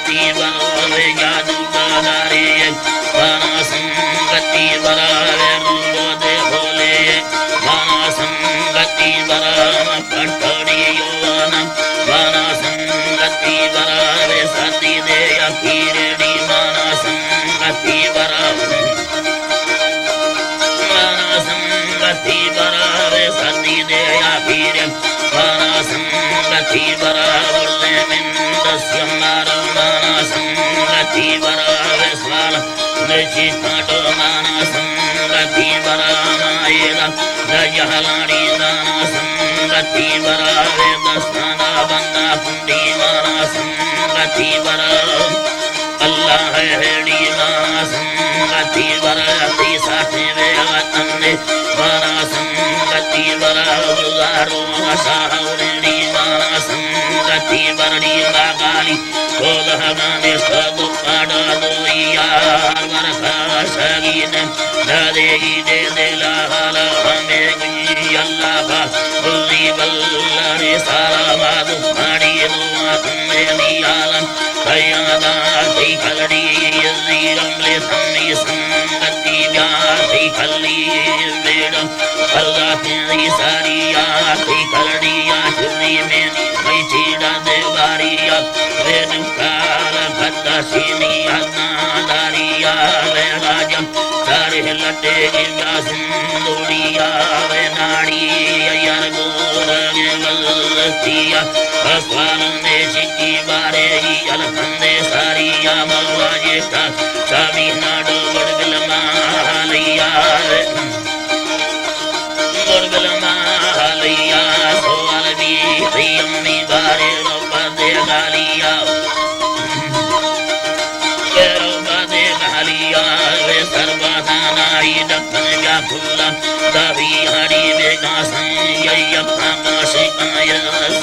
संगति बरावे जादू दारे गाना संगति बरावे रूबोदे भोले गाना संगति बरावे पटड़ी योना गाना संगति बरावे सती दे अखीरड़ी गाना संगति बरावे गाना संगति बरावे सती दे अखीर गाना संगति बरावे मिंदस्य मारना संगति बरावे स्वाल निचिताटो गाना संगति बरावेला जयहलाड़ी गाना संगति बरावे दस्ताना बंदा पुंडी गाना संगति बरावे अल्लाह हेड़ी गाना संगति बराती साथे वेगतन्ने गाना संगति बरावे गारो साहौरेड़ी गाना संगति बरड़ी बागाली कोलह गाने सदु पाड़ा दोइया वरखा सगीन दादेगी दे देला हाला हमें गुई अल्लाह का बुल्ली बल्लारे सारा बादु पाड़ी दुआ तुमे नियालम कयादा थी खलड़ी रमले थमी संगति व्यासी खली बेड़म अल्लाह तेरी सारिया थी खलड़िया चुरी में मई चीड़ा देवारिया वेदु काल भद्दा सीनिया नादारिया वे राजम सारे लटे गिया सिंदूरिया वे नाड़ी यार गोरगे वल्लतिया अस्वाल ने चिकी बारे ही अलखंदे सारिया मौला जेठा स्वामी नाडो गुड़गल मालिया गुड़गल मालिया सोवाल भी अम्मी बारे रोपा दे गालिया रोपा दे गालिया वे सर्वदानाई दखन जा फुल्ला दावी हरी बेगा संय्य प्रकाश आय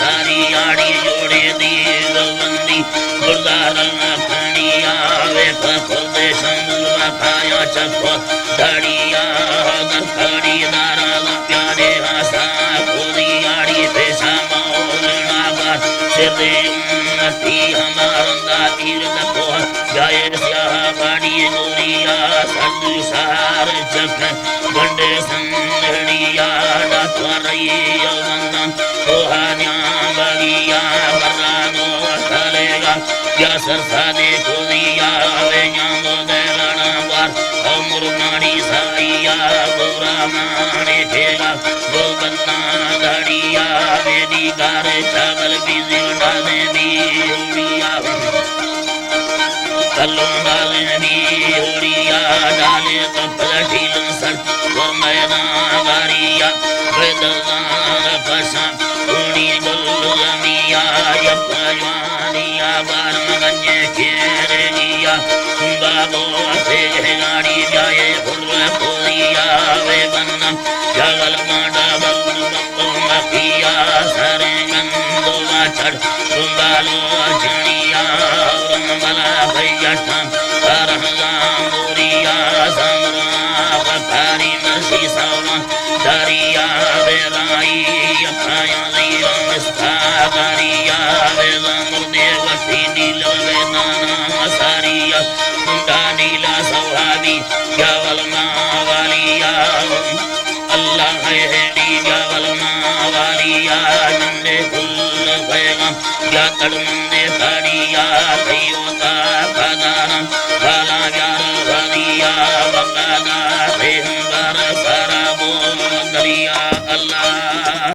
सारी आड़ी जोड़े दी गवंदी गुरदारन खनिया वे खुदे संगवा खाया चको धड़िया खड़ी दारा प्यारे आशा पूरी आड़ी पेशा मौलना बा सिरे उन्नति हमारा तीर दको जय स्याह बाड़ी गोरिया सदु सार जग बंडे संगड़िया डाक्टरिया वंदन कोहान्या बगिया बरानो चलेगा या सरसा दे कोरिया वे न्यांगो दे लड़ा बार अमर माड़ी साइया गोरा माने ठेगा गोबन्ना धड़िया वेदी गारे चावल बीजी डाले दी उड़िया कल्लों डाले दी उड़िया डाले तो पलटील सर वो मैना गारिया वेदगार फसा उड़ी गुल्लमिया यपजवानिया बारम गंजे केरेगिया बाबो से गाड़ी जाए फुल पोरिया वे बन्नम जगल माडा बल्लू बल्लू मकिया सरे गंदोला चढ़ बालो झड़िया रंगला भैया ठम करहगा मोरिया समरा पथारी मसी सवा दरिया वे लाई अपाया लीला मिस्ता दरिया वे मुर्देव नील वे नाना सारिया कुंडा नीला सवादी केवल मावालिया अल्लाह है केवल मावालिया नंदे कुल भयगा या तड़मंदे सारिया कयोता पदारम बाला यार वालिया बकादा रे बर सारा बो दरिया अल्लाह